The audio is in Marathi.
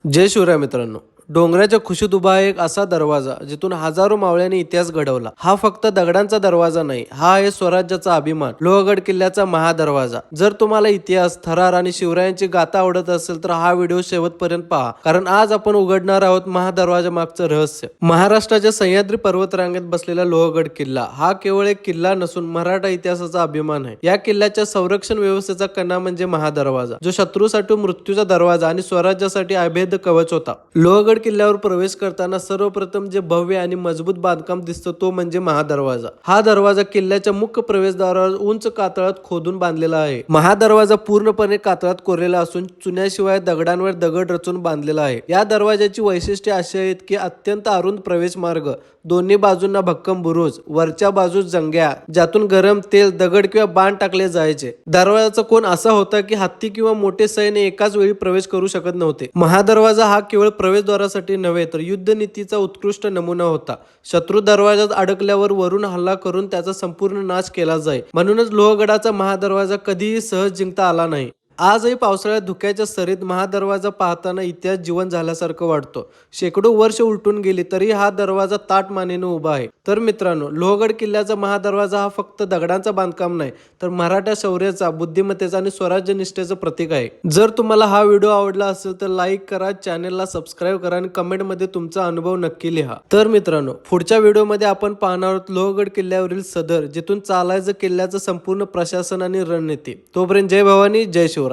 जय शिवराय मित्रांनो. डोंगराच्या कुशीत उभा आहे एक असा दरवाजा जिथून हजारो मावळ्यांनी इतिहास घडवला. हा फक्त दगडांचा दरवाजा नाही, हा आहे स्वराज्याचा अभिमान, लोहगड किल्ल्याचा महादरवाजा. जर तुम्हाला इतिहास, थरार आणि शिवरायांची गाथा आवडत असेल तर हा व्हिडिओ शेवटपर्यंत पहा, कारण आज आपण उघडणार आहोत महादरवाजा मागचं रहस्य. महाराष्ट्राच्या सह्याद्री पर्वतरांगेत बसलेला लोहगड किल्ला हा केवळ एक किल्ला नसून मराठा इतिहासाचा अभिमान आहे. या किल्ल्याच्या संरक्षण व्यवस्थेचा कणा म्हणजे महादरवाजा, जो शत्रूसाठी मृत्यूचा दरवाजा आणि स्वराज्यासाठी अभेद्य कवच होता. लोहगड किल्ल्यावर प्रवेश करताना सर्वप्रथम जे भव्य आणि मजबूत बांधकाम दिसतं तो म्हणजे महादरवाजा. हा दरवाजा किल्ल्याच्या मुख्य प्रवेशद्वारावर उंच कातळात खोदून बांधलेला आहे. महादरवाजा पूर्णपणे कातळात कोरलेला असून चुन्याशिवाय दगडांवर दगड रचून बांधलेला आहे. या दरवाजाची वैशिष्ट्ये अशी आहेत की अत्यंत अरुंद प्रवेश मार्ग, दोन्ही बाजूंना भक्कम बुरुज, वरच्या बाजूस जंग्या ज्यातून गरम तेल, दगड किंवा बाण टाकले जायचे. दरवाजाचा कोन असा होता की हत्ती किंवा मोठे सैन्य एकाच वेळी प्रवेश करू शकत नव्हते. महादरवाजा हा केवळ प्रवेशद्वारासाठी नव्हे तर युद्धनीतीचा उत्कृष्ट नमुना होता. शत्रू दरवाजात अडकल्यावर वरून हल्ला करून त्याचा संपूर्ण नाश केला जाई. म्हणूनच लोहगडाचा महादरवाजा कधीही सहज जिंकता आला नाही. आजही पावसाळ्यात धुक्याच्या सरीत महादरवाजा पाहताना इतिहास जिवंत झाल्यासारखं वाटतो. शेकडो वर्ष उलटून गेली तरी हा दरवाजा ताठ मानेने उभा आहे. तर मित्रांनो, लोहगड किल्ल्याचा महादरवाजा हा फक्त दगडांचा बांधकाम नाही, तर मराठा शौर्याचा, बुद्धिमत्तेचा आणि स्वराज्य निष्ठेचं प्रतीक आहे. जर तुम्हाला हा व्हिडिओ आवडला असेल तर लाईक करा, चॅनलला सबस्क्राईब करा आणि कमेंटमध्ये तुमचा अनुभव नक्की लिहा. तर मित्रांनो, पुढच्या व्हिडिओमध्ये आपण पाहणार आहोत लोहगड किल्ल्यावरील सदर, जिथून चालायचं किल्ल्याचं संपूर्ण प्रशासन आणि रणनीती. तोपर्यंत जय भवानी, जय शिवराय.